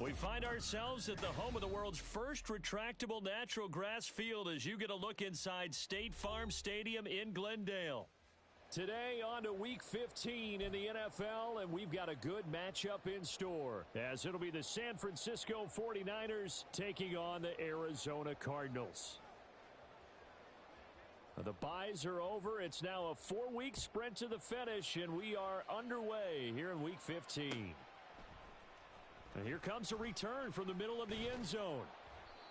We find ourselves at the home of the world's first retractable natural grass field as you get a look inside State Farm Stadium in Glendale. Today on to Week 15 in the NFL, and we've got a good matchup in store, as it'll be the San Francisco 49ers taking on the Arizona Cardinals. The byes are over. It's now a 4-week sprint to the finish, and we are underway here in Week 15. And here comes a return from the middle of the end zone.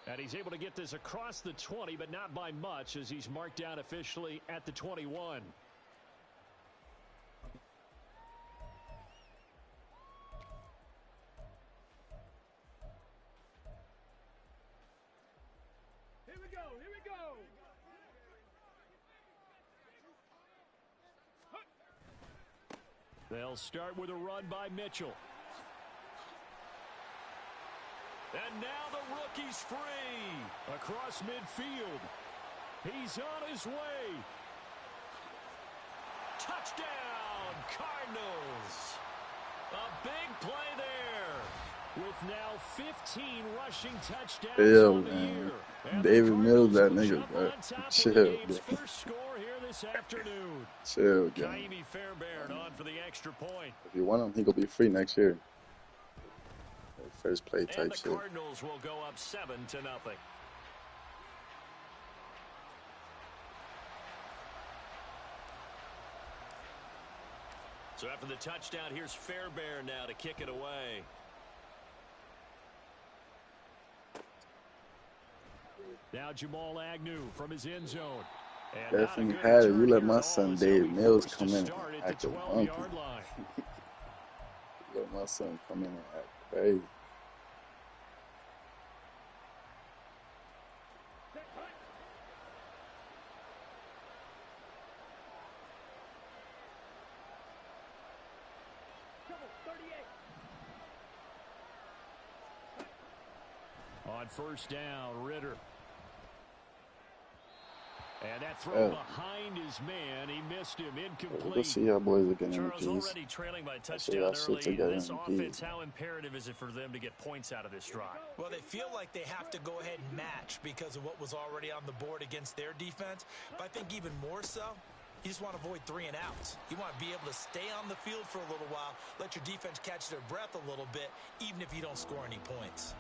And he's able to get this across the 20, but not by much, as he's marked down officially at the 21. Here we go, here we go. They'll start with a run by Mitchell. And now the rookie's free across midfield. He's on his way. Touchdown, Cardinals. A big play there. With now 15 rushing touchdowns on the year. And David Mills, that Cardinals nigga, bro. chill, Chill, first score here this afternoon. Chill, gang. Jaime Fairbairn on for the extra point. If you want him, he gonna be free next year. First play type And the shit. Cardinals will go up 7-0. So after the touchdown, here's Fairbairn now to kick it away. Now Jamal Agnew from his end zone. And Definitely had it. You let my son David Mills come in and act a monkey. You let my son come in and act crazy. On first down, Ritter. And that throw behind his man, he missed him, incomplete. Let's see how boys are getting Charles MVPs. already trailing by touchdown early. This offense, how imperative is it for them to get points out of this drive? Well, they feel like they have to go ahead and match because of what was already on the board against their defense. But I think even more so, you just want to avoid 3 and outs. You want to be able to stay on the field for a little while, let your defense catch their breath a little bit, even if you don't score any points.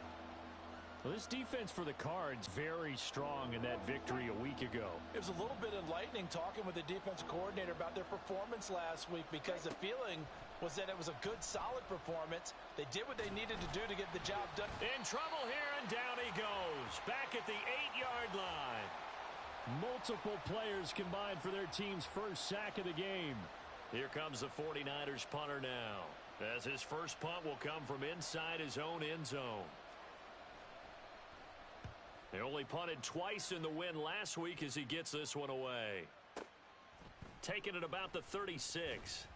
Well, this defense for the Cards very strong in that victory a week ago. It was a little bit enlightening talking with the defensive coordinator about their performance last week because the feeling was that it was a good, solid performance. They did what they needed to do to get the job done. In trouble here, and down he goes. Back at the 8-yard line. Multiple players combined for their team's first sack of the game. Here comes the 49ers punter now, as his first punt will come from inside his own end zone. They only punted twice in the win last week as he gets this one away. Taking it about the 36.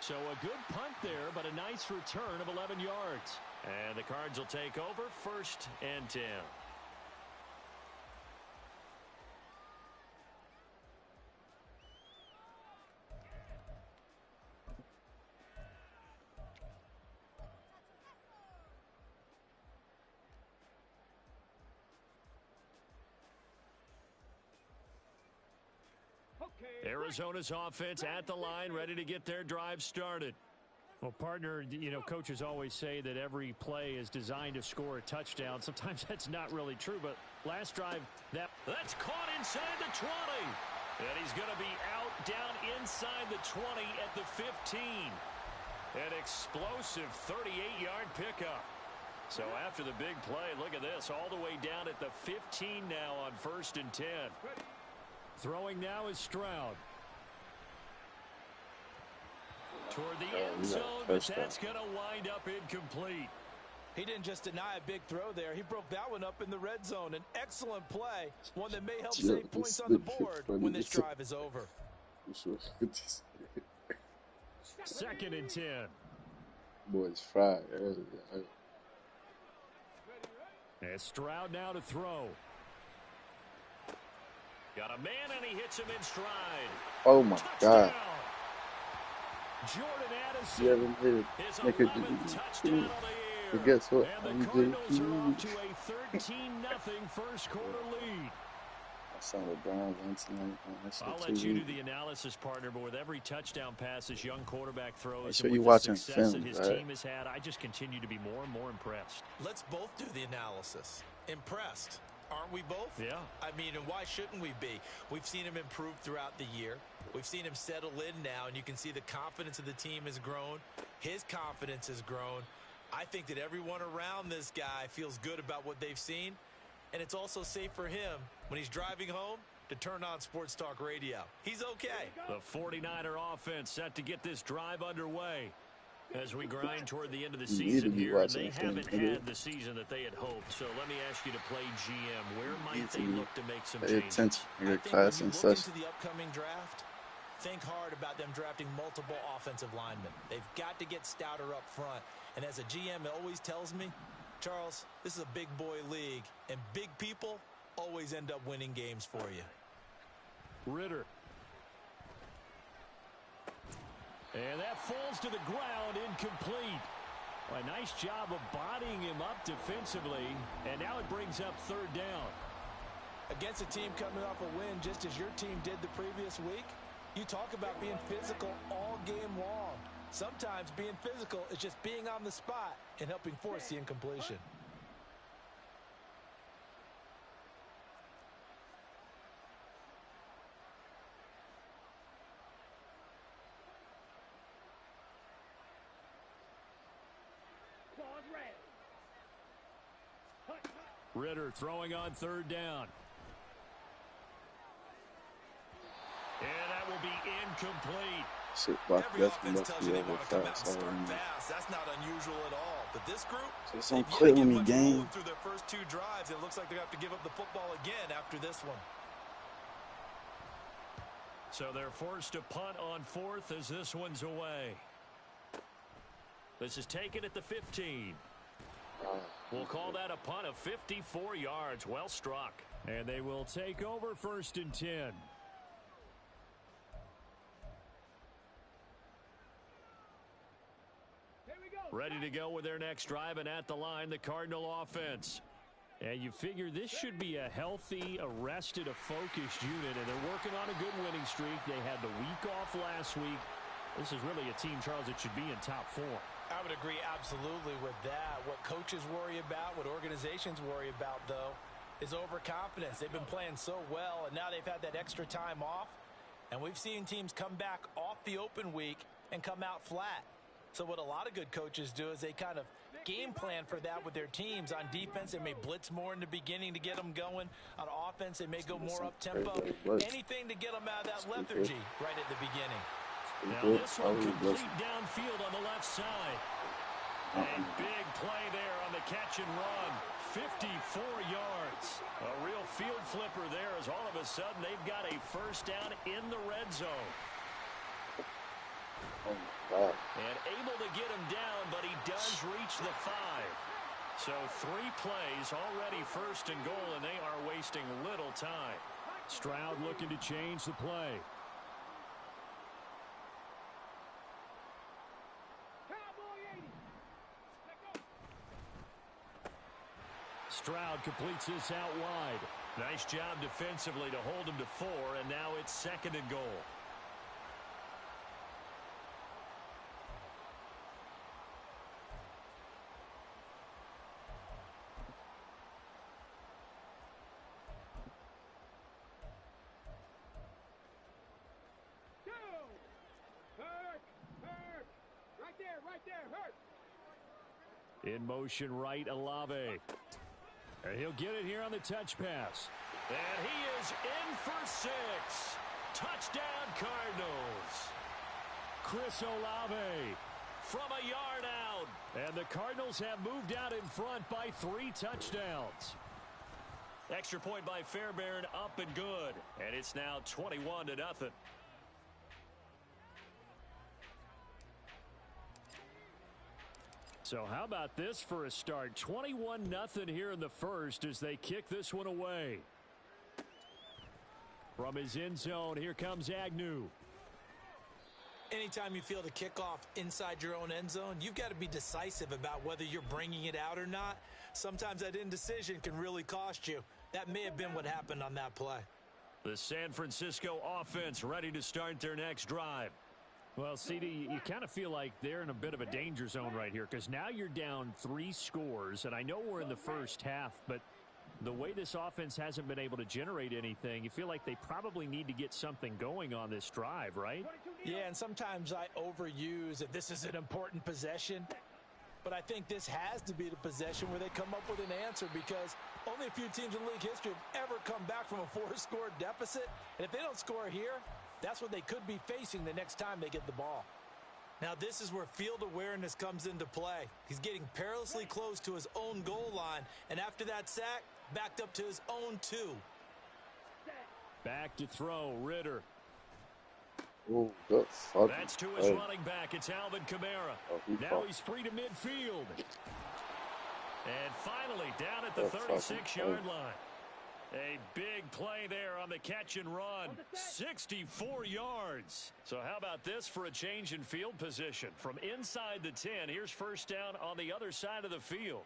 So a good punt there, but a nice return of 11 yards. And the Cards will take over, 1st and 10. Arizona's offense at the line, ready to get their drive started. Well, partner, coaches always say that every play is designed to score a touchdown. Sometimes that's not really true, but last drive, that's caught inside the 20. And he's going to be out down inside the 20 at the 15. An explosive 38-yard pickup. So after the big play, look at this, all the way down at the 15 now on 1st and 10. Throwing now is Stroud. Toward the end zone, but that's going to wind up incomplete. He didn't just deny a big throw there. He broke that one up in the red zone. An excellent play, one that may help save points on the board when this drive is over. 2nd and 10. Boys fried. And Stroud now to throw. Got a man, and he hits him in stride. Oh, my God. Jordan Addison, You haven't hit it. his 11th touchdown of the year. But guess what? And the Cardinals are off to a 13-0 first quarter lead. Some of the Browns win tonight. I'll let you do the analysis, partner, but with every touchdown pass this young quarterback throws sure and you with the watching success film, that his right? team has had, I just continue to be more and more impressed. Let's both do the analysis. Impressed. Aren't we both? Yeah. I mean, and why shouldn't we be? We've seen him improve throughout the year. We've seen him settle in now, and you can see the confidence of the team has grown. His confidence has grown. I think that everyone around this guy feels good about what they've seen, and it's also safe for him when he's driving home to turn on Sports Talk Radio. He's okay. The 49er offense set to get this drive underway as we grind toward the end of the season here. And they haven't had the season that they had hoped. So let me ask you to play GM. Where might they look to make some changes? I think when you look into the upcoming draft, think hard about them drafting multiple offensive linemen. They've got to get stouter up front. And as a GM always tells me, Charles, this is a big boy league, and big people always end up winning games for you. Ritter. And that falls to the ground, incomplete. A nice job of bodying him up defensively, and now it brings up third down. Against a team coming off a win just as your team did the previous week, you talk about being physical all game long. Sometimes being physical is just being on the spot and helping force the incompletion. Ritter throwing on third down. And that will be incomplete. Shit, Buck, Every offense tells you they want to come out and start fast. That's not unusual at all. But this group, they've yet to get much through their first two drives. It looks like they have to give up the football again after this one. So they're forced to punt on fourth as this one's away. This is taken at the 15. We'll call that a punt of 54 yards. Well struck. And they will take over first and 10. Ready to go with their next drive, and at the line, the Cardinal offense. And you figure this should be a healthy, arrested, a focused unit, and they're working on a good winning streak. They had the week off last week. This is really a team, Charles, that should be in top form. I would agree absolutely with that. What coaches worry about, what organizations worry about, though, is overconfidence. They've been playing so well, and now they've had that extra time off. And we've seen teams come back off the open week and come out flat. So what a lot of good coaches do is they kind of game plan for that with their teams. On defense, they may blitz more in the beginning to get them going. On offense, they may go more up-tempo. Anything to get them out of that lethargy right at the beginning. Now this one complete downfield on the left side. And big play there on the catch and run. 54 yards. A real field flipper there as all of a sudden they've got a first down in the red zone. And able to get him down, but he does reach the 5. So 3 plays, already first and goal, and they are wasting little time. Stroud looking to change the play. Stroud completes this out wide. Nice job defensively to hold him to 4, and now it's second and goal. In motion right, Olave. And he'll get it here on the touch pass. And he is in for 6. Touchdown, Cardinals. Chris Olave from a yard out. And the Cardinals have moved out in front by 3 touchdowns. Extra point by Fairbairn, up and good. And it's now 21-0. So how about this for a start? 21-0 here in the first as they kick this one away. From his end zone, here comes Agnew. Anytime you feel the kickoff inside your own end zone, you've got to be decisive about whether you're bringing it out or not. Sometimes that indecision can really cost you. That may have been what happened on that play. The San Francisco offense ready to start their next drive. Well, CD, you kind of feel like they're in a bit of a danger zone right here because now you're down 3 scores, and I know we're in the first half, but the way this offense hasn't been able to generate anything, you feel like they probably need to get something going on this drive, right? Yeah, and sometimes I overuse that this is an important possession, but I think this has to be the possession where they come up with an answer because only a few teams in league history have ever come back from a 4-score deficit, and if they don't score here, that's what they could be facing the next time they get the ball. Now, this is where field awareness comes into play. He's getting perilously close to his own goal line, and after that sack, backed up to his own 2. Back to throw, Ritter. Oh, good fucking That's to his running back. It's Alvin Kamara. Now he's free to midfield. And finally, down at the 36-yard line. A big play there on the catch and run. 64 yards. So how about this for a change in field position? From inside the 10, here's first down on the other side of the field.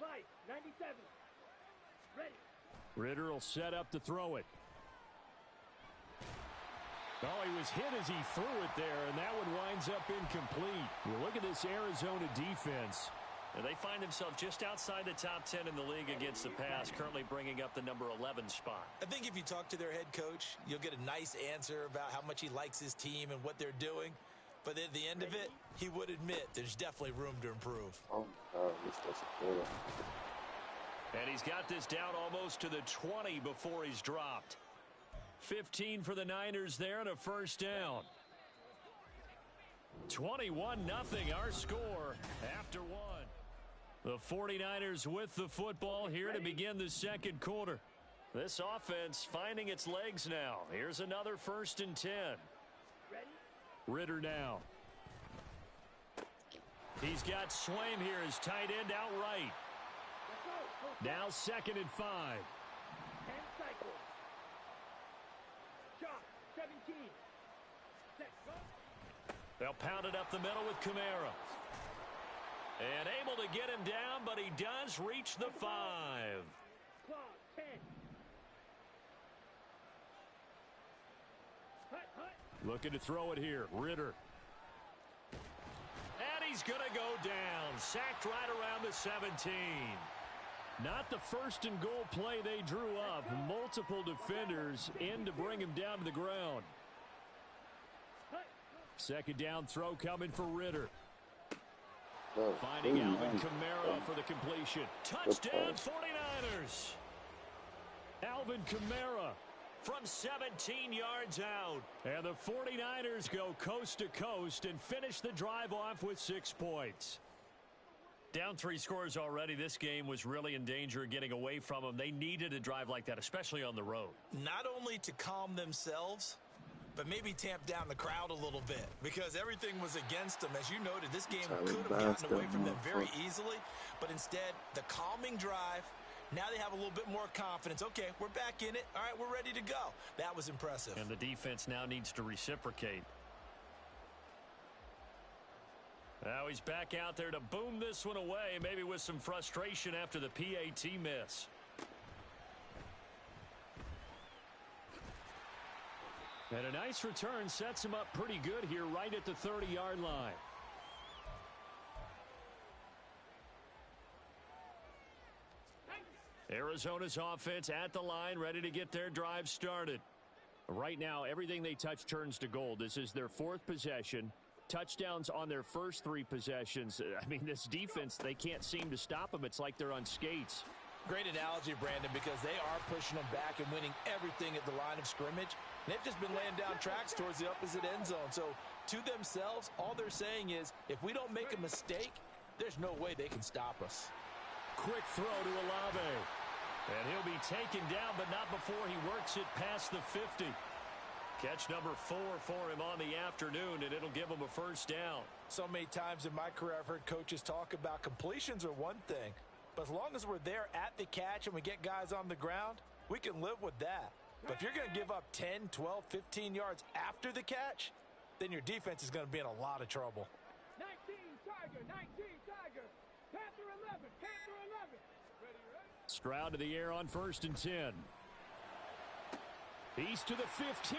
Five, 97. Ready. Ritter will set up to throw it. Oh, he was hit as he threw it there, and that one winds up incomplete. You look at this Arizona defense. And they find themselves just outside the top 10 in the league against the pass, currently bringing up the number 11 spot. I think if you talk to their head coach, you'll get a nice answer about how much he likes his team and what they're doing. But at the end of it, he would admit there's definitely room to improve. Oh, this doesn't good. And he's got this down almost to the 20 before he's dropped. 15 for the Niners there and a first down. 21-0 our score after 1. The 49ers with the football here to begin the second quarter. This offense finding its legs now. Here's another 1st and 10. Ritter now. He's got Swaim here as tight end outright. Now 2nd and 5. 10 cycles. Shot, 17. Set, go. They'll pound it up the middle with Kamara. And able to get him down, but he does reach the 5. Clock, 10. Hut, hut. Looking to throw it here. Ritter. And he's going to go down. Sacked right around the 17. Not the 1st and goal play they drew up. Multiple defenders in to bring him down to the ground. 2nd down throw coming for Ritter. Finding Alvin Kamara for the completion. Touchdown 49ers. Alvin Kamara from 17 yards out. And the 49ers go coast to coast and finish the drive off with 6 points. Down 3 scores already. This game was really in danger of getting away from them. They needed a drive like that, especially on the road. Not only to calm themselves, but maybe tamp down the crowd a little bit because everything was against them. As you noted, this game could have gotten away from them very easily, but instead, the calming drive, now they have a little bit more confidence. Okay, we're back in it. All right, we're ready to go. That was impressive. And the defense now needs to reciprocate. Now he's back out there to boom this one away, maybe with some frustration after the PAT miss. And a nice return sets him up pretty good here right at the 30-yard line. Arizona's offense at the line, ready to get their drive started. Right now, everything they touch turns to gold. This is their 4th possession. Touchdowns on their first 3 possessions. I mean, this defense, they can't seem to stop them. It's like they're on skates. Great analogy, Brandon, because they are pushing them back and winning everything at the line of scrimmage. They've just been laying down tracks towards the opposite end zone. So, to themselves, all they're saying is, if we don't make a mistake, there's no way they can stop us. Quick throw to Olave. And he'll be taken down, but not before he works it past the 50. Catch number 4 for him on the afternoon, and it'll give him a first down. So many times in my career, I've heard coaches talk about completions are one thing. But as long as we're there at the catch and we get guys on the ground, we can live with that. But if you're going to give up 10, 12, 15 yards after the catch, then your defense is going to be in a lot of trouble. 19 Tiger, 19 Tiger. Panther 11, Panther 11. Ready, ready. Stroud to the air on 1st and 10. He's to the 15.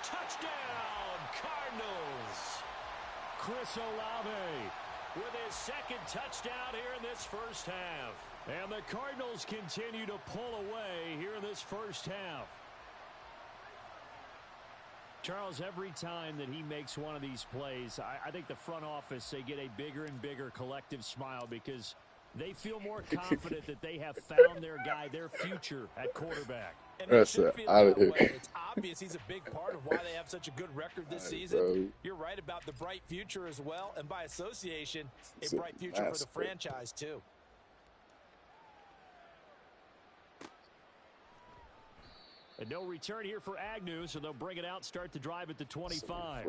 Touchdown, Cardinals. Chris Olave with his 2nd touchdown here in this first half. And the Cardinals continue to pull away here in this first half. Charles, every time that he makes one of these plays, I think the front office, they get a bigger and bigger collective smile because they feel more confident that they have found their guy, their future at quarterback. And they should feel that way. It's obvious he's a big part of why they have such a good record this season. Bro. You're right about the bright future as well, and by association, a bright future for the franchise too. And no return here for Agnew, so they'll bring it out, start the drive at the 25.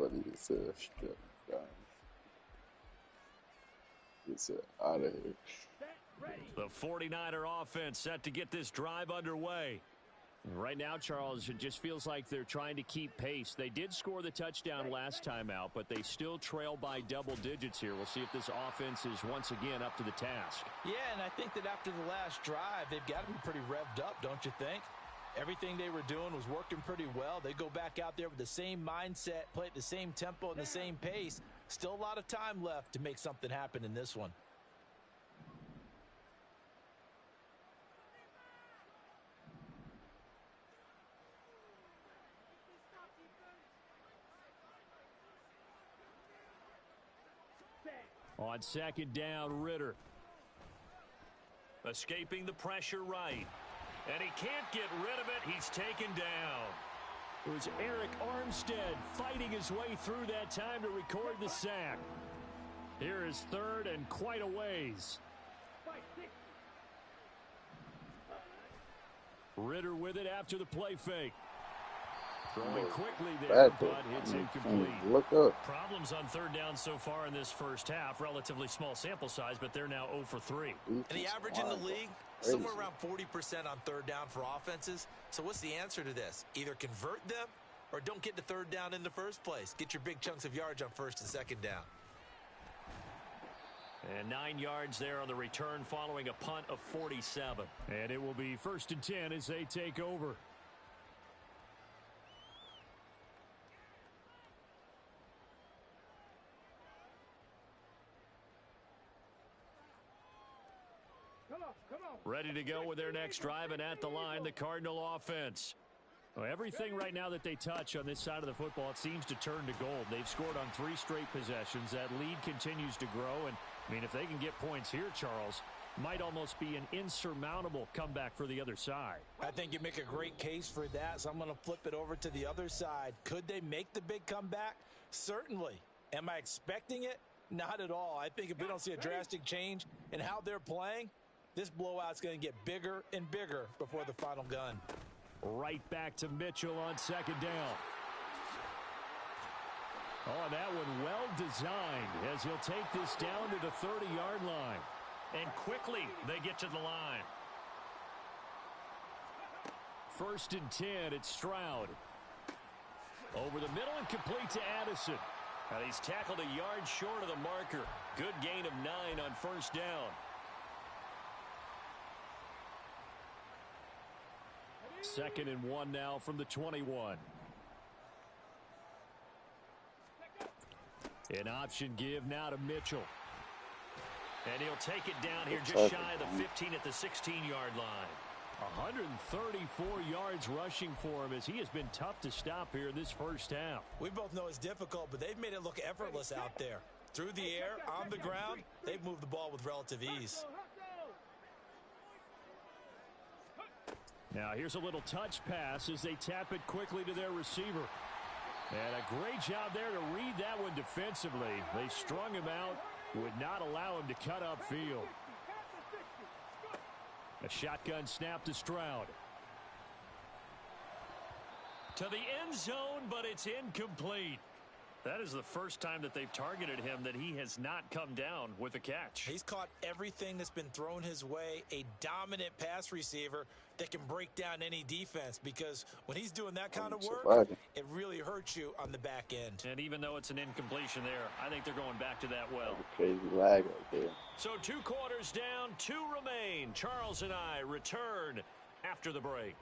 It's out of here. The 49er offense set to get this drive underway. Right now, Charles, it just feels like they're trying to keep pace. They did score the touchdown last time out, but they still trail by double digits here. We'll see if this offense is once again up to the task. Yeah, and I think that after the last drive, they've got to be pretty revved up, don't you think? Everything they were doing was working pretty well. They go back out there with the same mindset, play at the same tempo and the same pace. Still a lot of time left to make something happen in this one. On 2nd down, Ritter. Escaping the pressure right. And he can't get rid of it. He's taken down. It was Eric Armstead fighting his way through that time to record the sack. Here is 3rd and quite a ways. Ritter with it after the play fake. Throwing quickly there, but it's incomplete. Look up. Problems on 3rd down so far in this first half. Relatively small sample size, but they're now 0 for 3. And the average in the league, somewhere around 40% on 3rd down for offenses. So what's the answer to this? Either convert them or don't get to 3rd down in the first place. Get your big chunks of yards on 1st and 2nd down. And 9 yards there on the return following a punt of 47. And it will be 1st and 10 as they take over. Ready to go with their next drive, and at the line, the Cardinal offense. Well, everything right now that they touch on this side of the football, it seems to turn to gold. They've scored on 3 straight possessions. That lead continues to grow, and, I mean, if they can get points here, Charles, might almost be an insurmountable comeback for the other side. I think you make a great case for that, so I'm going to flip it over to the other side. Could they make the big comeback? Certainly. Am I expecting it? Not at all. I think if we don't see a drastic change in how they're playing, this blowout's going to get bigger and bigger before the final gun. Right back to Mitchell on 2nd down. Oh, that one well designed as he'll take this down to the 30-yard line. And quickly they get to the line. 1st and 10, it's Stroud. Over the middle and complete to Addison. Now he's tackled a yard short of the marker. Good gain of 9 on 1st down. 2nd and 1 now from the 21. An option give now to Mitchell. And he'll take it down here just shy of the 15 at the 16-yard line. 134 yards rushing for him as he has been tough to stop here in this first half. We both know it's difficult, but they've made it look effortless out there. Through the air, on the ground, they've moved the ball with relative ease. Now here's a little touch pass as they tap it quickly to their receiver. And a great job there to read that one defensively. They strung him out, would not allow him to cut upfield. A shotgun snap to Stroud. To the end zone, but it's incomplete. That is the first time that they've targeted him that he has not come down with a catch. He's caught everything that's been thrown his way. A dominant pass receiver that can break down any defense, because when he's doing that kind of work, it really hurts you on the back end. And even though it's an incompletion there, I think they're going back to that well. Crazy lag right there. So 2 quarters down, 2 remain. Charles and I return after the break.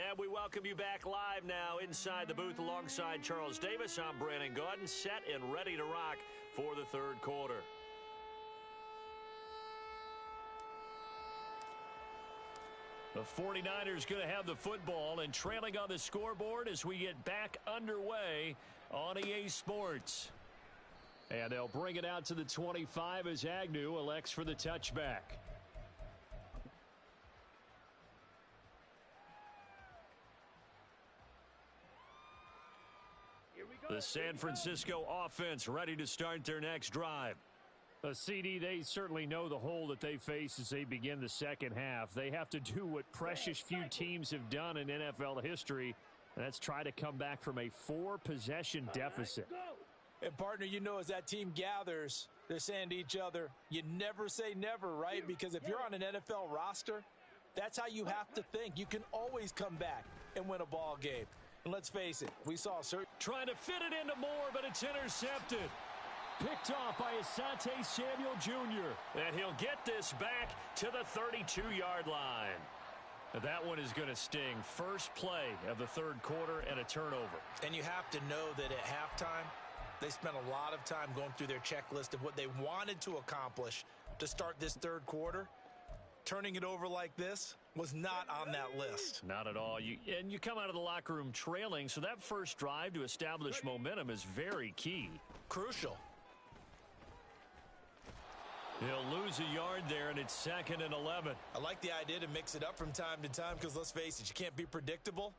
And we welcome you back live now inside the booth alongside Charles Davis. I'm Brandon Gaudin, set and ready to rock for the 3rd quarter. The 49ers going to have the football and trailing on the scoreboard as we get back underway on EA Sports. And they'll bring it out to the 25 as Agnew elects for the touchback. The San Francisco offense ready to start their next drive. CD, they certainly know the hole that they face as they begin the second half. They have to do what precious few teams have done in NFL history, and that's try to come back from a 4-possession deficit. And, partner, you know, as that team gathers, they're saying to each other, you never say never, right? Because if you're on an NFL roster, that's how you have to think. You can always come back and win a ball game. And let's face it, we saw certain... Trying to fit it into Moore, but it's intercepted. Picked off by Asante Samuel Jr. And he'll get this back to the 32-yard line. That one is going to sting. First play of the 3rd quarter and a turnover. And you have to know that at halftime, they spent a lot of time going through their checklist of what they wanted to accomplish to start this 3rd quarter. Turning it over like this was not on that list. Not at all. And you come out of the locker room trailing, so that first drive to establish momentum is very key. Crucial. He'll lose a yard there, and it's 2nd and 11. I like the idea to mix it up from time to time because, let's face it, you can't be predictable.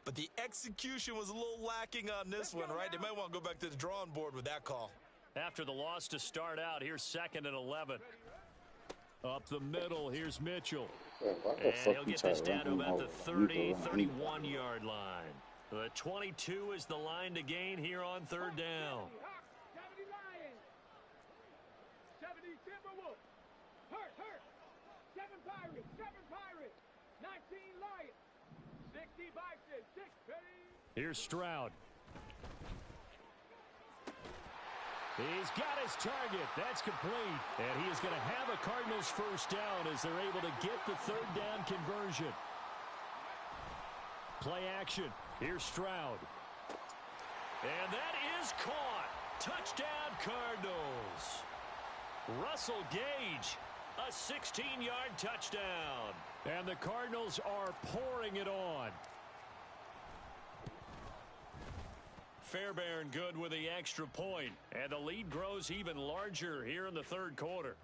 But the execution was a little lacking on this one, right? They might want to go back to the drawing board with that call. After the loss to start out, here's 2nd and 11. Up the middle, here's Mitchell. And he'll get this down to about the 30, 31-yard line. The 22 is the line to gain here on 3rd down. 70 Lions. 70 Timberwolves. Hurt. 7 Pirates. 7 Pirates. 19 Lions. 60 Bison. 6 Penny. Here's Stroud. He's got his target. That's complete. And he is going to have a Cardinals first down as they're able to get the 3rd down conversion. Play action. Here's Stroud. And that is caught. Touchdown, Cardinals. Russell Gage, a 16-yard touchdown. And the Cardinals are pouring it on. Fairbairn good with the extra point, and the lead grows even larger here in the 3rd quarter.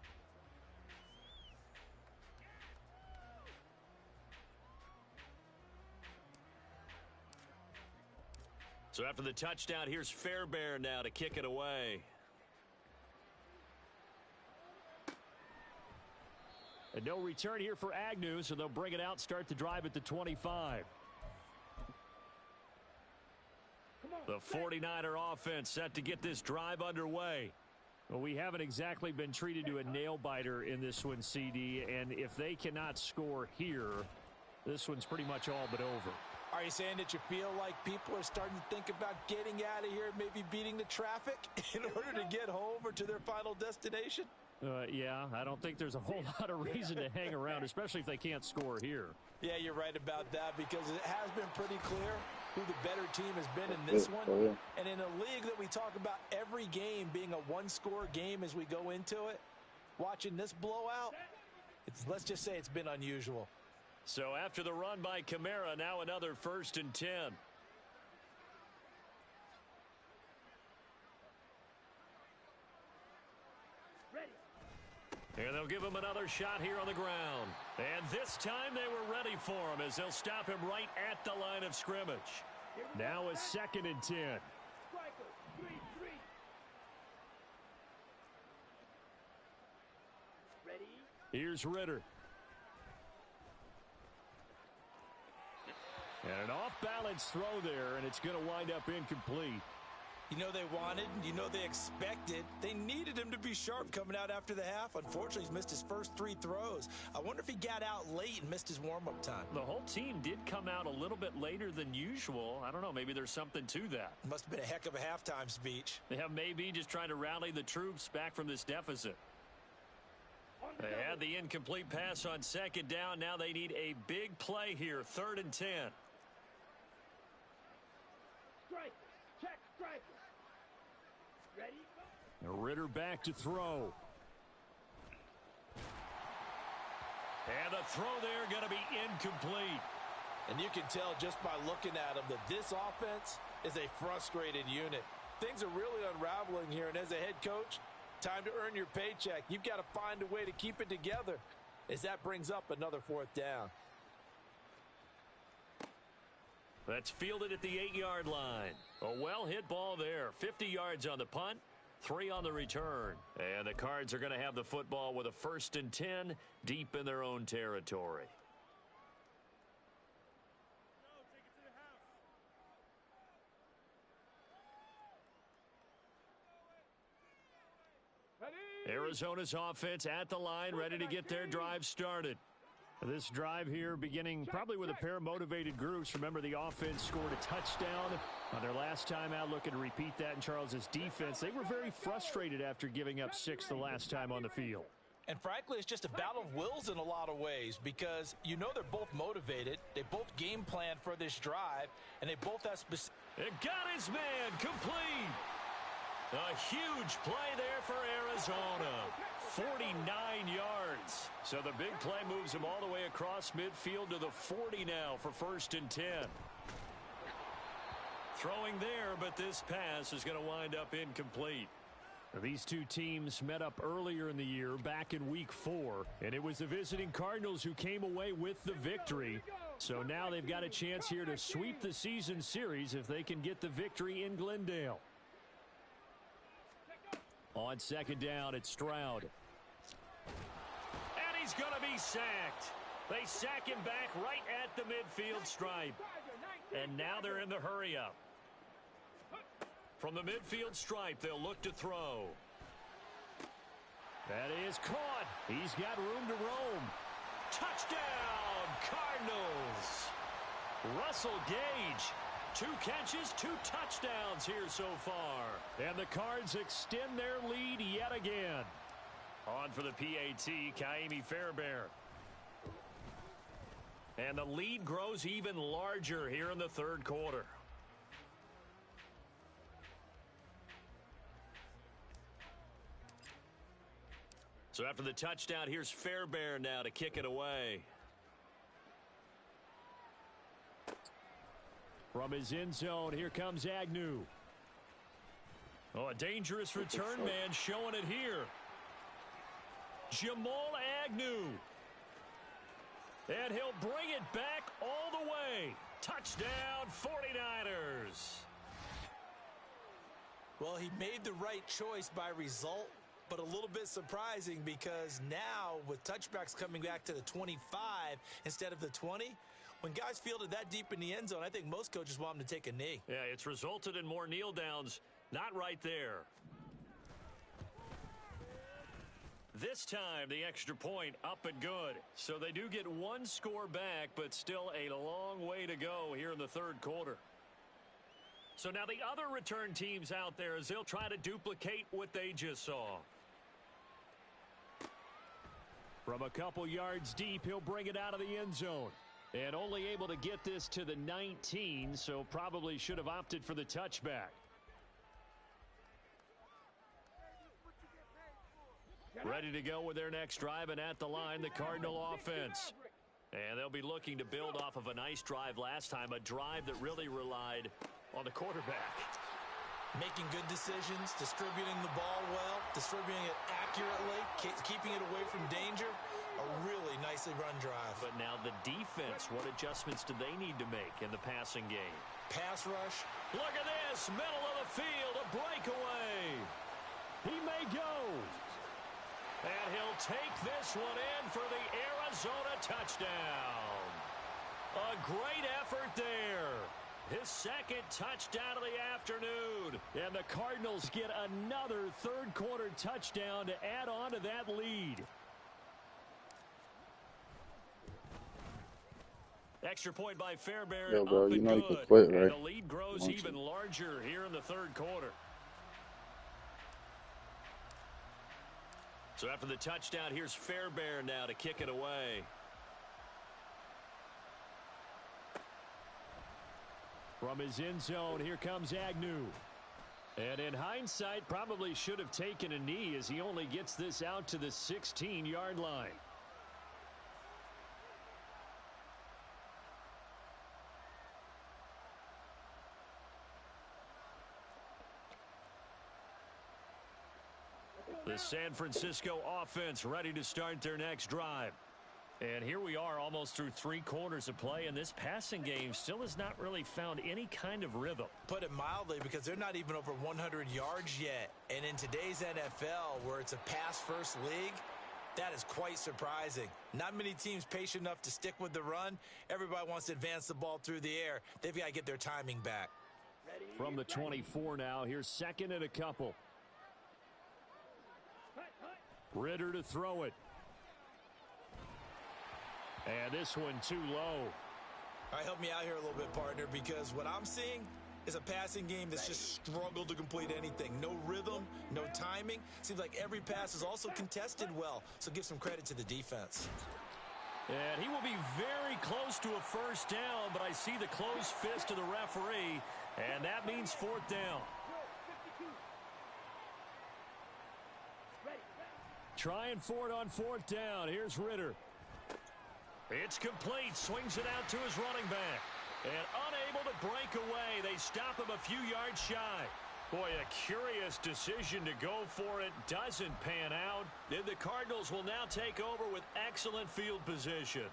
So after the touchdown, here's Fairbairn now to kick it away. And no return here for Agnew, so they'll bring it out, start the drive at the 25. The 49er offense set to get this drive underway. Well, we haven't exactly been treated to a nail-biter in this one, CD, and if they cannot score here, this one's pretty much all but over. Are you saying that you feel like people are starting to think about getting out of here and maybe beating the traffic in order to get home or to their final destination? Yeah, I don't think there's a whole lot of reason to hang around, especially if they can't score here. Yeah, you're right about that because it has been pretty clear who the better team has been in this one. And in a league that we talk about every game being a one-score game as we go into it, watching this blowout, let's just say it's been unusual. So after the run by Kamara, now another 1st and 10. And they'll give him another shot here on the ground. And this time they were ready for him as they'll stop him right at the line of scrimmage. Now a 2nd and 10. Striker, 3-3. Ready? Here's Ritter. And an off-balance throw there, and it's going to wind up incomplete. You know they wanted, you know they expected. They needed him to be sharp coming out after the half. Unfortunately, he's missed his first 3 throws. I wonder if he got out late and missed his warm-up time. The whole team did come out a little bit later than usual. I don't know, maybe there's something to that. Must have been a heck of a halftime speech. Yeah, maybe just trying to rally the troops back from this deficit. They had the incomplete pass on 2nd down. Now they need a big play here, 3rd and 10. Striker, check striker. Ready? Ritter back to throw. And the throw there going to be incomplete. And you can tell just by looking at him that this offense is a frustrated unit. Things are really unraveling here, and as a head coach, time to earn your paycheck. You've got to find a way to keep it together as that brings up another 4th down. That's fielded at the 8-yard line. A well-hit ball there. 50 yards on the punt, 3 on the return. And the Cards are going to have the football with a 1st and 10 deep in their own territory. Arizona's offense at the line, ready to get their drive started. This drive here beginning probably with a pair of motivated groups. Remember, the offense scored a touchdown on their last time out, looking to repeat that in Charles's defense. They were very frustrated after giving up 6 the last time on the field. And frankly, it's just a battle of wills in a lot of ways because you know they're both motivated. They both game plan for this drive, and they both have specific. It got his man complete. A huge play there for Arizona. 49 yards. So the big play moves him all the way across midfield to the 40 now for 1st and 10. Throwing there, but this pass is going to wind up incomplete. These two teams met up earlier in the year, back in week 4, and it was the visiting Cardinals who came away with the victory. So now they've got a chance here to sweep the season series if they can get the victory in Glendale. On 2nd down, it's Stroud. And he's going to be sacked. They sack him back right at the midfield stripe. And now they're in the hurry-up. From the midfield stripe, they'll look to throw. That is caught. He's got room to roam. Touchdown, Cardinals. Russell Gage. 2 catches, 2 touchdowns here so far. And the Cards extend their lead yet again. On for the PAT, Kaimi Fairbairn. And the lead grows even larger here in the 3rd quarter. So after the touchdown, here's Fairbairn now to kick it away. From his end zone, here comes Agnew. Oh, a dangerous return man showing it here. Jamal Agnew. And he'll bring it back all the way. Touchdown, 49ers. Well, he made the right choice by result, but a little bit surprising because now with touchbacks coming back to the 25 instead of the 20, when guys fielded that deep in the end zone, I think most coaches want them to take a knee. Yeah, it's resulted in more kneel downs. Not right there. This time, the extra point up and good. So they do get 1 score back, but still a long way to go here in the 3rd quarter. So now the other return teams out there as they'll try to duplicate what they just saw. From a couple yards deep, he'll bring it out of the end zone. And only able to get this to the 19, so probably should have opted for the touchback. Ready to go with their next drive, and at the line, the Cardinal offense. And they'll be looking to build off of a nice drive last time, a drive that really relied on the quarterback. Making good decisions, distributing the ball well, distributing it accurately, keeping it away from danger. A really nicely run drive. But now the defense, what adjustments do they need to make in the passing game? Pass rush. Look at this, middle of the field, a breakaway. He may go. And he'll take this one in for the Arizona touchdown. A great effort there. His second touchdown of the afternoon. And the Cardinals get another third-quarter touchdown to add on to that lead. Extra point by Fairbairn. Yo, bro, up you and know you good. can quit, right? And the lead grows even larger here in the third quarter. So after the touchdown, here's Fairbairn now to kick it away. From his end zone, here comes Agnew. And in hindsight, probably should have taken a knee as he only gets this out to the 16-yard line. The San Francisco offense ready to start their next drive. And here we are almost through 3 quarters of play, and this passing game still has not really found any kind of rhythm. Put it mildly, because they're not even over 100 yards yet. And in today's NFL, where it's a pass-first league, that is quite surprising. Not many teams patient enough to stick with the run. Everybody wants to advance the ball through the air. They've got to get their timing back. From the 24 now, here's second and a couple. Ritter to throw it. And this one too low. All right, help me out here a little bit, partner, because what I'm seeing is a passing game that's just struggled to complete anything. No rhythm, no timing. Seems like every pass is also contested well, so give some credit to the defense. And he will be very close to a first down, but I see the closed fist of the referee, and that means fourth down. Trying for it on fourth down. Here's Ritter. It's complete. Swings it out to his running back. And unable to break away. They stop him a few yards shy. Boy, a curious decision to go for it. Doesn't pan out. And the Cardinals will now take over with excellent field position.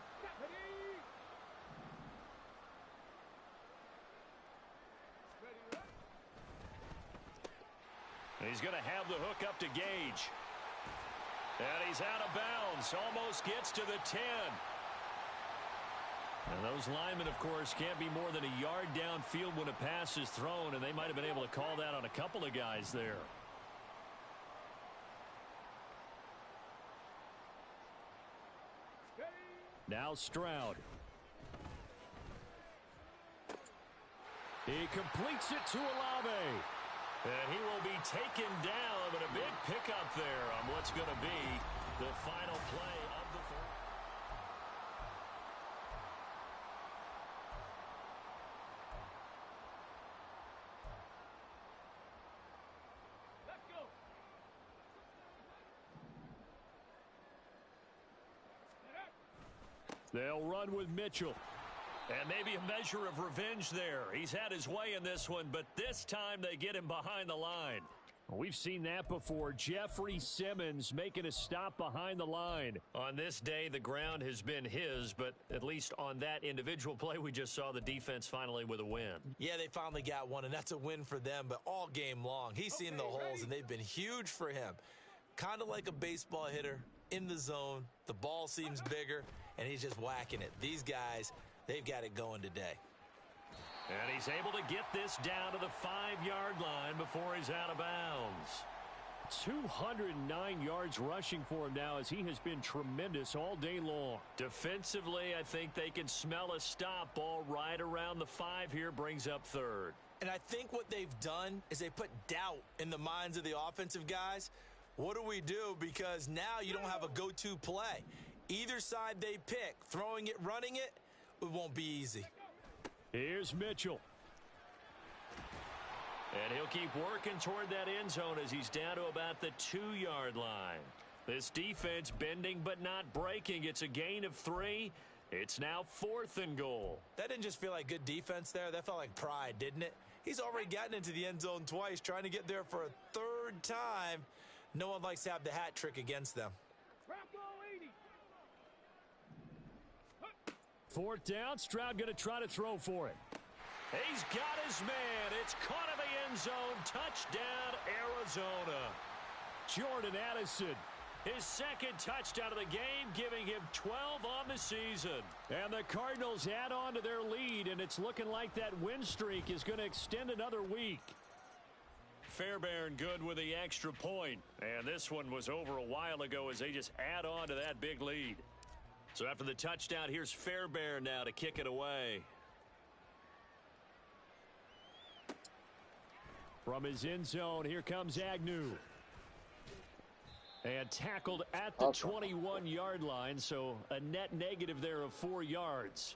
He's going to have the hook up to Gage. And he's out of bounds. Almost gets to the 10. And those linemen, of course, can't be more than a yard downfield when a pass is thrown, and they might have been able to call that on a couple of guys there. Now Stroud. He completes it to Olave. And he will be taken down, but a big pickup there on what's going to be the final play of the fourth. Let's go. They'll run with Mitchell. And maybe a measure of revenge there. He's had his way in this one, but this time they get him behind the line. We've seen that before. Jeffrey Simmons making a stop behind the line. On this day, the ground has been his, but at least on that individual play, we just saw the defense finally with a win. Yeah, they finally got one, and that's a win for them, but all game long. He's seen the holes, and they've been huge for him. Kind of like a baseball hitter in the zone. The ball seems bigger, and he's just whacking it. These guys, they've got it going today. And he's able to get this down to the 5-yard line before he's out of bounds. 209 yards rushing for him now as he has been tremendous all day long. Defensively, I think they can smell a stop. Ball right around the 5 here, brings up third. And I think what they've done is they put doubt in the minds of the offensive guys. What do we do? Because now you don't have a go-to play. Either side they pick, throwing it, running it, it won't be easy. Here's Mitchell. And he'll keep working toward that end zone as he's down to about the 2-yard line. This defense bending but not breaking. It's a gain of 3. It's now 4th and goal. That didn't just feel like good defense there. That felt like pride, didn't it? He's already gotten into the end zone twice, trying to get there for a third time. No one likes to have the hat trick against them. Bronco 80. Fourth down, Stroud going to try to throw for it. He's got his man. It's caught in the end zone. Touchdown, Arizona. Jordan Addison. His second touchdown of the game, giving him 12 on the season. And the Cardinals add on to their lead, and it's looking like that win streak is going to extend another week. Fairbairn good with the extra point. And this one was over a while ago as they just add on to that big lead. So after the touchdown, here's Fairbairn now to kick it away. From his end zone, here comes Agnew. And tackled at the 21-yard line, so a net negative there of 4 yards.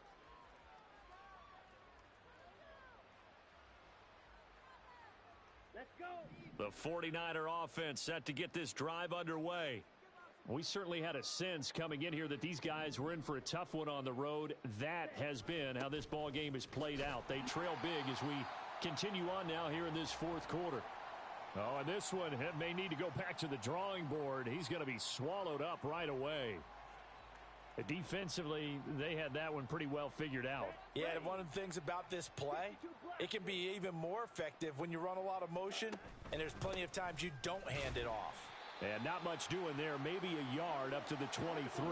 Let's go. The 49er offense set to get this drive underway. We certainly had a sense coming in here that these guys were in for a tough one on the road. That has been how this ball game has played out. They trail big as we continue on now here in this fourth quarter. Oh, and this one may need to go back to the drawing board. He's going to be swallowed up right away. Defensively, they had that one pretty well figured out. Yeah, and one of the things about this play, it can be even more effective when you run a lot of motion, and there's plenty of times you don't hand it off. And not much doing there, maybe a yard up to the 23.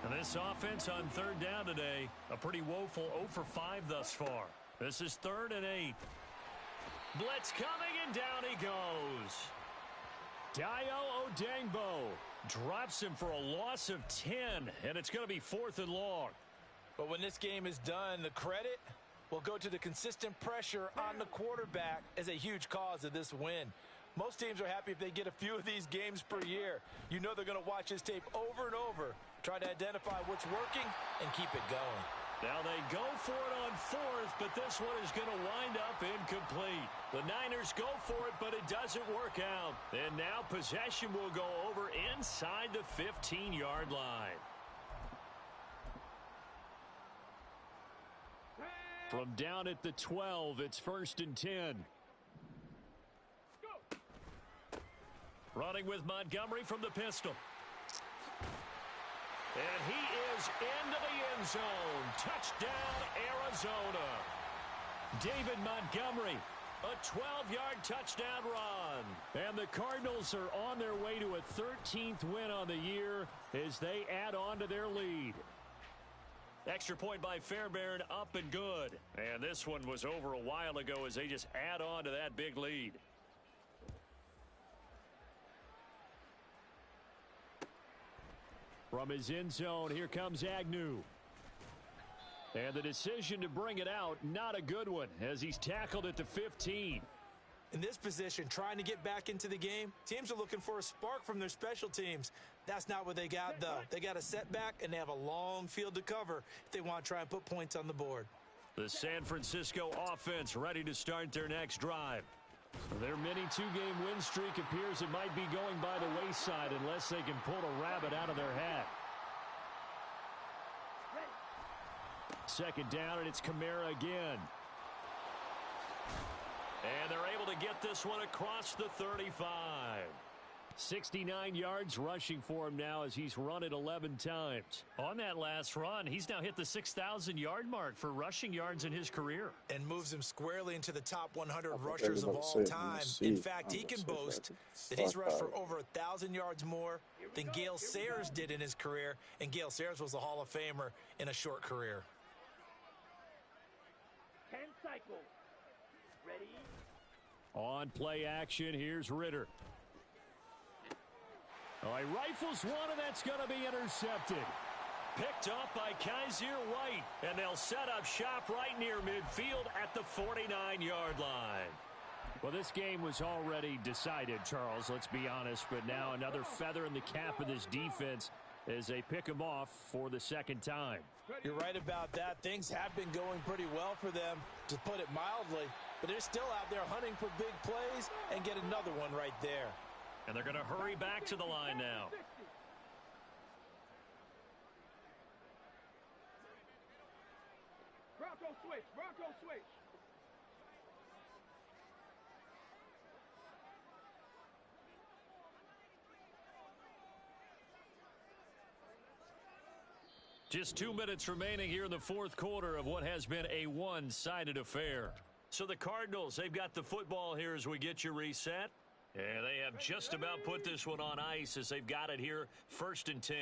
And this offense on third down today, a pretty woeful 0 for 5 thus far. This is 3rd and 8. Blitz coming, and down he goes. Dayo Odengbo Drops him for a loss of 10, and it's going to be 4th and long. But when this game is done, the credit will go to the consistent pressure on the quarterback as a huge cause of this win. Most teams are happy if they get a few of these games per year. You know they're going to watch this tape over and over, try to identify what's working, and keep it going. Now they go for it on 4th, but this one is going to wind up incomplete. The Niners go for it, but it doesn't work out. And now possession will go over inside the 15-yard line. From down at the 12, it's 1st and 10. Running with Montgomery from the pistol. And he is into the end zone. Touchdown, Arizona. David Montgomery, a 12-yard touchdown run. And the Cardinals are on their way to a 13th win on the year as they add on to their lead. Extra point by Fairbairn, up and good. And this one was over a while ago as they just add on to that big lead. From his end zone, here comes Agnew. And the decision to bring it out, not a good one, as he's tackled at the 15. In this position, trying to get back into the game, teams are looking for a spark from their special teams. That's not what they got, though. They got a setback, and they have a long field to cover if they want to try and put points on the board. The San Francisco offense ready to start their next drive. Their mini two-game win streak appears it might be going by the wayside unless they can pull a rabbit out of their hat. Second down, and it's Kamara again. And they're able to get this one across the 35. 69 yards rushing for him now as he's run it 11 times. On that last run, he's now hit the 6,000-yard mark for rushing yards in his career. And moves him squarely into the top 100 rushers of all time. In fact, he can boast that he's rushed for over 1,000 yards more than Gale Sayers did in his career. And Gale Sayers was a Hall of Famer in a short career. 10 cycles. Ready? On play action, here's Ritter. Oh, he rifles one, and that's going to be intercepted. Picked up by Kaiser White, and they'll set up shop right near midfield at the 49-yard line. Well, this game was already decided, Charles, let's be honest, but now another feather in the cap of this defense as they pick him off for the second time. You're right about that. Things have been going pretty well for them, to put it mildly, but they're still out there hunting for big plays and get another one right there. And they're going to hurry back to the line now. Bronco switch. Bronco switch. Just 2 minutes remaining here in the fourth quarter of what has been a one-sided affair. So the Cardinals, they've got the football here as we get you reset. And they have just about put this one on ice as they've got it here, 1st and 10.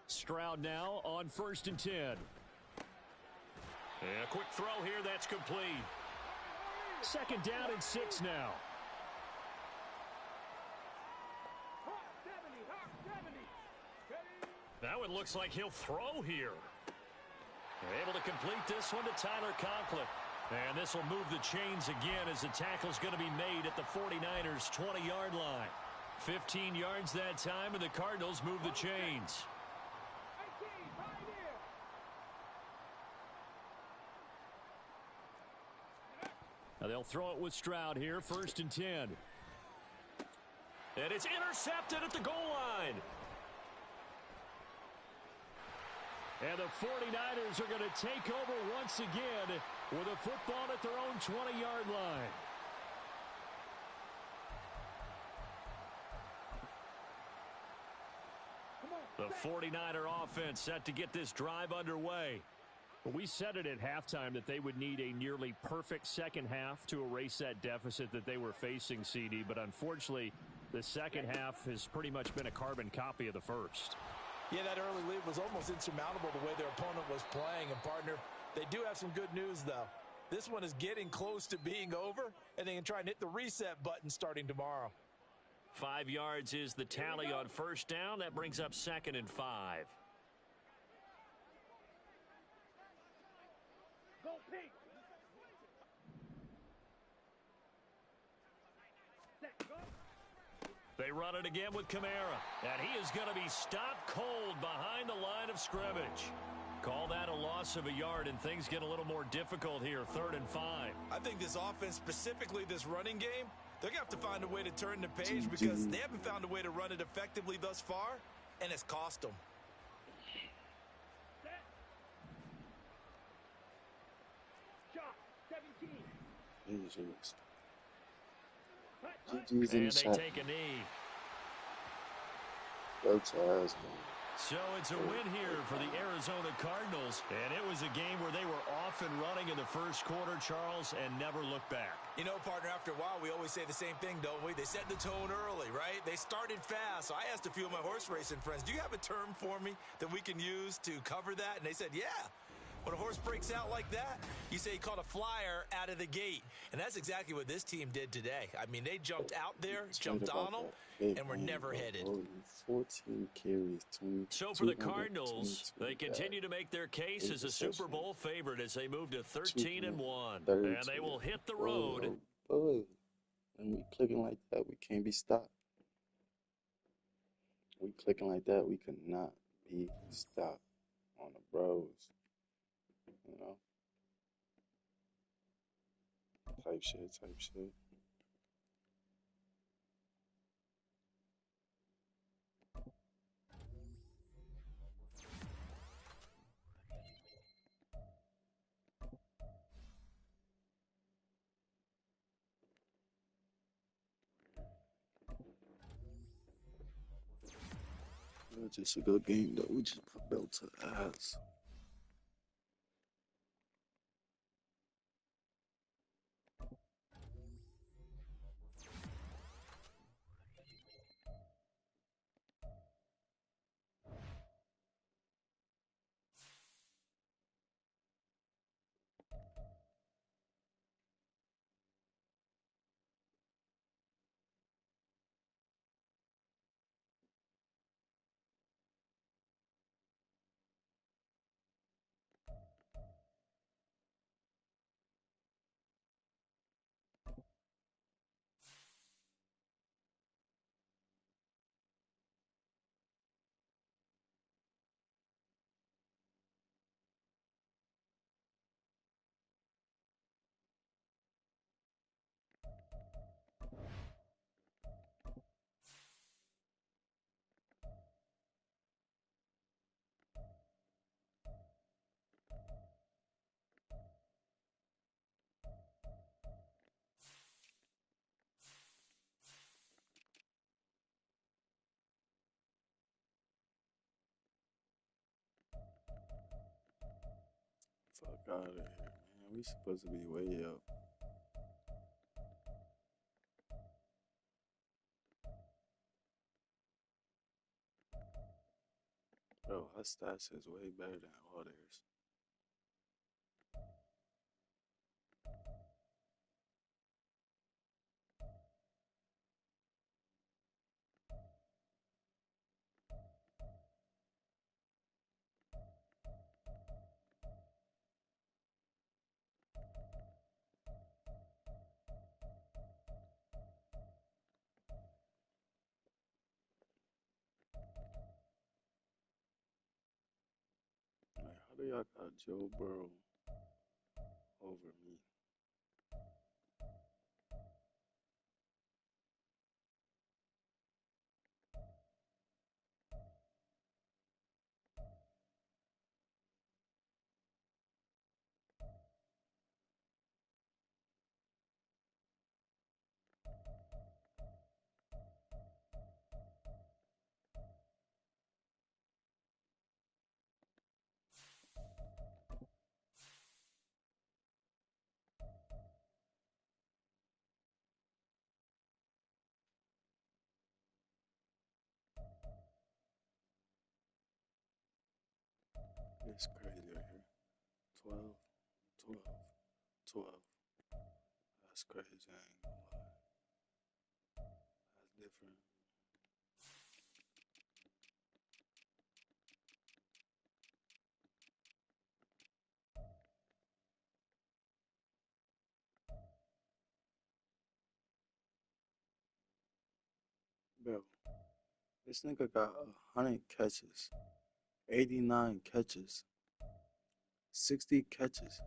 Stroud now on 1st and 10. And a quick throw here, that's complete. 2nd down and 6 now. Now it looks like he'll throw here. Able to complete this one to Tyler Conklin. And this will move the chains again as the tackle's going to be made at the 49ers' 20-yard line. 15 yards that time, and the Cardinals move the chains. Now they'll throw it with Stroud here, 1st and 10. And it's intercepted at the goal line. And the 49ers are going to take over once again with a football at their own 20-yard line. The 49er offense set to get this drive underway. We said it at halftime that they would need a nearly perfect second half to erase that deficit that they were facing, CD. But unfortunately, the second half has pretty much been a carbon copy of the first. Yeah, that early lead was almost insurmountable the way their opponent was playing. And, partner, they do have some good news, though. This one is getting close to being over, and they can try and hit the reset button starting tomorrow. 5 yards is the tally on 1st down. That brings up 2nd and 5. Go pink. Set, go. They run it again with Kamara. And he is going to be stopped cold behind the line of scrimmage. Call that a loss of a yard, and things get a little more difficult here, 3rd and 5. I think this offense, specifically this running game, they're going to have to find a way to turn the page because they haven't found a way to run it effectively thus far, and it's cost them. Shot, 17. GG's in And the they shot. take a knee. Go to us, man. So it's a win here for the Arizona Cardinals. And it was a game where they were off and running in the first quarter, Charles, and never looked back. You know, partner, after a while, we always say the same thing, don't we? They set the tone early, right? They started fast. So I asked a few of my horse racing friends, do you have a term for me that we can use to cover that? And they said, yeah. When a horse breaks out like that, you say he caught a flyer out of the gate. And that's exactly what this team did today. I mean, they jumped out there, jumped on them, and were never headed. 14 carries, 20. So for the Cardinals, they continue to make their case as a Super Bowl favorite as they move to 13-1. And they will hit the road. Boy, when we clicking like that, we can't be stopped. We clicking like that, we could not be stopped on the bros. You know? Type shit. It was just a good game, though. We just put belt to the ass. Fuck out of here, man. We supposed to be way up. Bro, her stats is way better than all theirs. Like, how do y'all got Joe Burrow over me? It's crazy right here. 12, 12, 12. That's crazy. I ain't gonna lie. That's different. Bro, this nigga got 100 catches, 89 catches, 60 catches.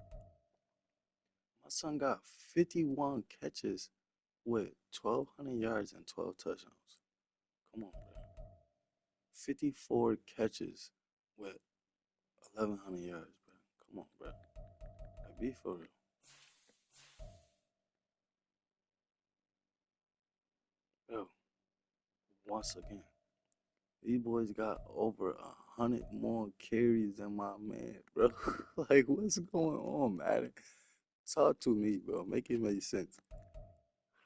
My son got 51 catches with 1,200 yards and 12 touchdowns. Come on, bro. 54 catches with 1,100 yards, bro. Come on, bro. Like, be for real. Bro, once again, these boys got over 100 more carries than my man, bro. Like, what's going on, man? Talk to me, bro. Make it make sense.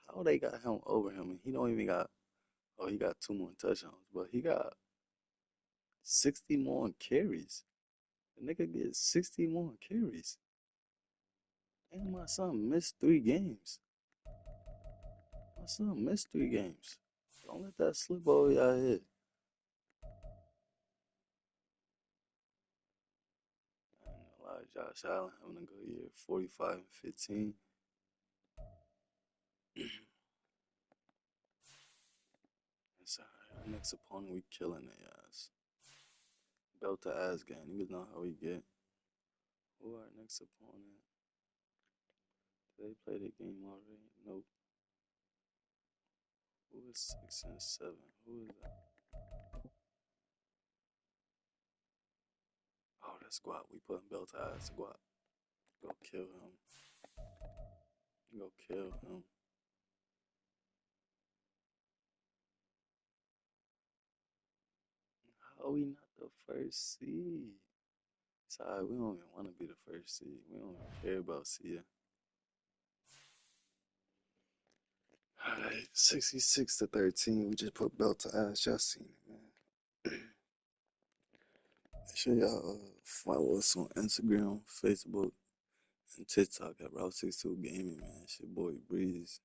How they got him over him and he don't even got, oh, he got 2 more touchdowns, but he got 60 more carries. The nigga gets 60 more carries. And my son missed 3 games. My son missed 3 games. Don't let that slip over your head. I ain't gonna lie, Josh Allen having a good year, 45 and 15. It's alright. Our next opponent, we killing their ass. Belt to ass game. Niggas know how we get. Who our next opponent? Did they play the game already? Nope. Who is 6 and 7? Who is that? Oh, that's Squat. We putting belt to ass Squat. Go kill him. Go kill him. How we not the first seed? It's alright. We don't even want to be the first seed. We don't even care about seeding. Alright, 66-13. We just put belt to ass. Y'all seen it, man. Make sure y'all follow us on Instagram, Facebook, and TikTok at Route62 Gaming, man. It's your boy Breeze.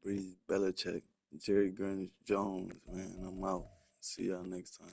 Breeze Belichick. Jerry Gurns Jones, man. I'm out. See y'all next time.